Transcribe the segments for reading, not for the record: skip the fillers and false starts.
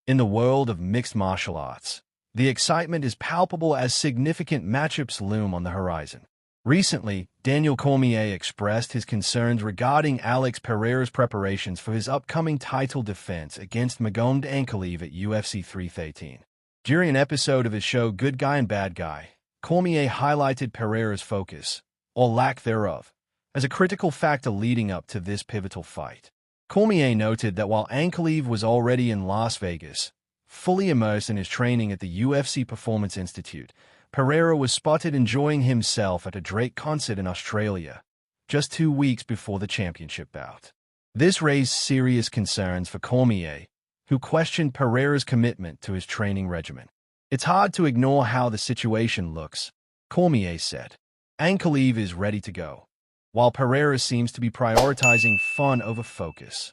In the world of mixed martial arts, the excitement is palpable as significant matchups loom on the horizon. Recently, Daniel Cormier expressed his concerns regarding Alex Pereira's preparations for his upcoming title defense against Magomed Ankalaev at UFC 313. During an episode of his show Good Guy and Bad Guy, Cormier highlighted Pereira's focus, or lack thereof, as a critical factor leading up to this pivotal fight. Cormier noted that while Ankalaev was already in Las Vegas, fully immersed in his training at the UFC Performance Institute, Pereira was spotted enjoying himself at a Drake concert in Australia, just 2 weeks before the championship bout. This raised serious concerns for Cormier, who questioned Pereira's commitment to his training regimen. "It's hard to ignore how the situation looks," Cormier said. "Ankalaev is ready to go, while Pereira seems to be prioritizing fun over focus."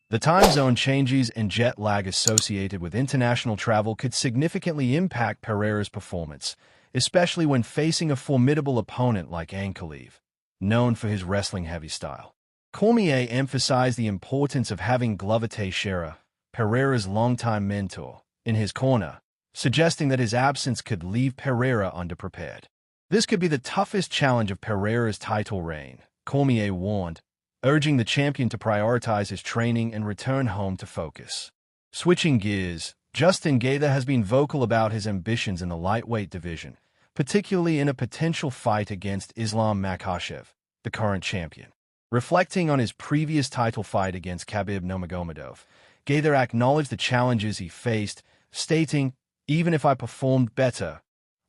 The time zone changes and jet lag associated with international travel could significantly impact Pereira's performance, especially when facing a formidable opponent like Ankalaev, known for his wrestling-heavy style. Cormier emphasized the importance of having Glover Teixeira, Pereira's longtime mentor, in his corner, suggesting that his absence could leave Pereira underprepared. "This could be the toughest challenge of Pereira's title reign," Cormier warned, urging the champion to prioritize his training and return home to focus. Switching gears, Justin Gaethje has been vocal about his ambitions in the lightweight division, particularly in a potential fight against Islam Makhachev, the current champion. Reflecting on his previous title fight against Khabib Nurmagomedov, Gaethje acknowledged the challenges he faced, stating, "Even if I performed better,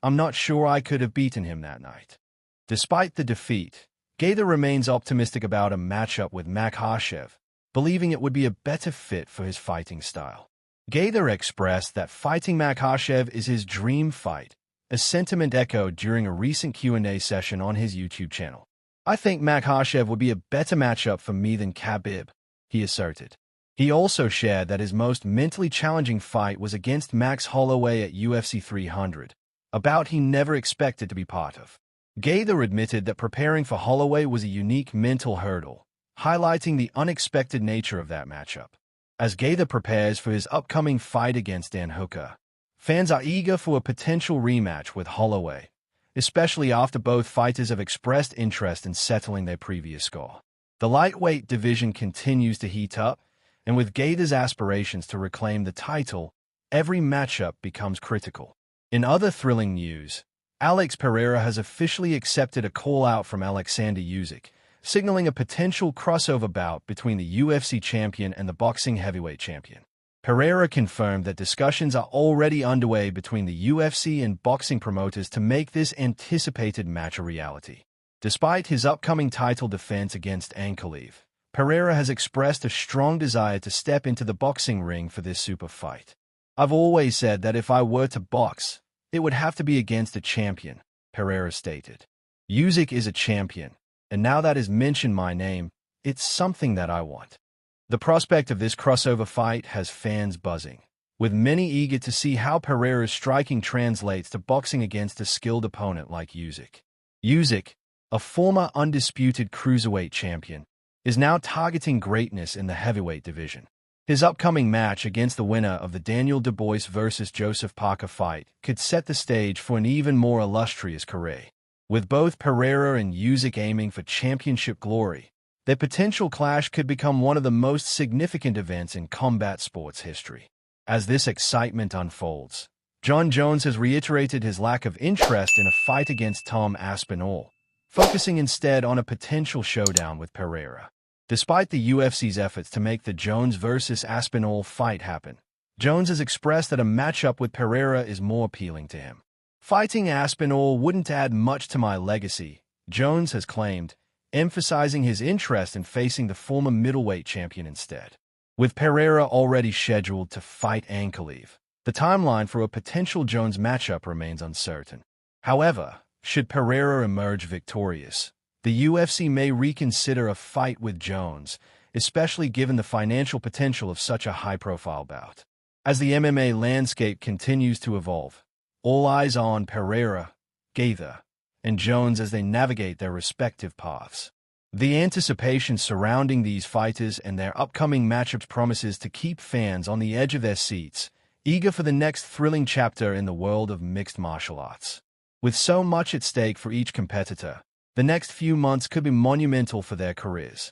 I'm not sure I could have beaten him that night." Despite the defeat, Gaethje remains optimistic about a matchup with Makhachev, believing it would be a better fit for his fighting style. Gaethje expressed that fighting Makhachev is his dream fight, a sentiment echoed during a recent Q&A session on his YouTube channel. "I think Makhachev would be a better matchup for me than Khabib," he asserted. He also shared that his most mentally challenging fight was against Max Holloway at UFC 300, a bout he never expected to be part of. Gaethje admitted that preparing for Holloway was a unique mental hurdle, highlighting the unexpected nature of that matchup. As Gaethje prepares for his upcoming fight against Dan Hooker, fans are eager for a potential rematch with Holloway, especially after both fighters have expressed interest in settling their previous score. The lightweight division continues to heat up, and with Gaethje's aspirations to reclaim the title, every matchup becomes critical. In other thrilling news, Alex Pereira has officially accepted a call-out from Alexander Usyk, signaling a potential crossover bout between the UFC champion and the boxing heavyweight champion. Pereira confirmed that discussions are already underway between the UFC and boxing promoters to make this anticipated match a reality. Despite his upcoming title defense against Ankalaev, Pereira has expressed a strong desire to step into the boxing ring for this super fight. "I've always said that if I were to box, it would have to be against a champion," Pereira stated. "Usyk is a champion, and now that has mentioned my name, it's something that I want." The prospect of this crossover fight has fans buzzing, with many eager to see how Pereira's striking translates to boxing against a skilled opponent like Usyk. Usyk, a former undisputed cruiserweight champion, is now targeting greatness in the heavyweight division. His upcoming match against the winner of the Daniel Dubois vs. Joseph Parker fight could set the stage for an even more illustrious career. With both Pereira and Usyk aiming for championship glory, their potential clash could become one of the most significant events in combat sports history. As this excitement unfolds, Jon Jones has reiterated his lack of interest in a fight against Tom Aspinall, focusing instead on a potential showdown with Pereira. Despite the UFC's efforts to make the Jones vs. Aspinall fight happen, Jones has expressed that a matchup with Pereira is more appealing to him. "Fighting Aspinall wouldn't add much to my legacy," Jones has claimed, emphasizing his interest in facing the former middleweight champion instead. With Pereira already scheduled to fight Ankalaev, the timeline for a potential Jones matchup remains uncertain. However, should Pereira emerge victorious, the UFC may reconsider a fight with Jones, especially given the financial potential of such a high-profile bout. As the MMA landscape continues to evolve, all eyes are on Pereira, Gaethje, and Jones as they navigate their respective paths. The anticipation surrounding these fighters and their upcoming matchups promises to keep fans on the edge of their seats, eager for the next thrilling chapter in the world of mixed martial arts. With so much at stake for each competitor, the next few months could be monumental for their careers.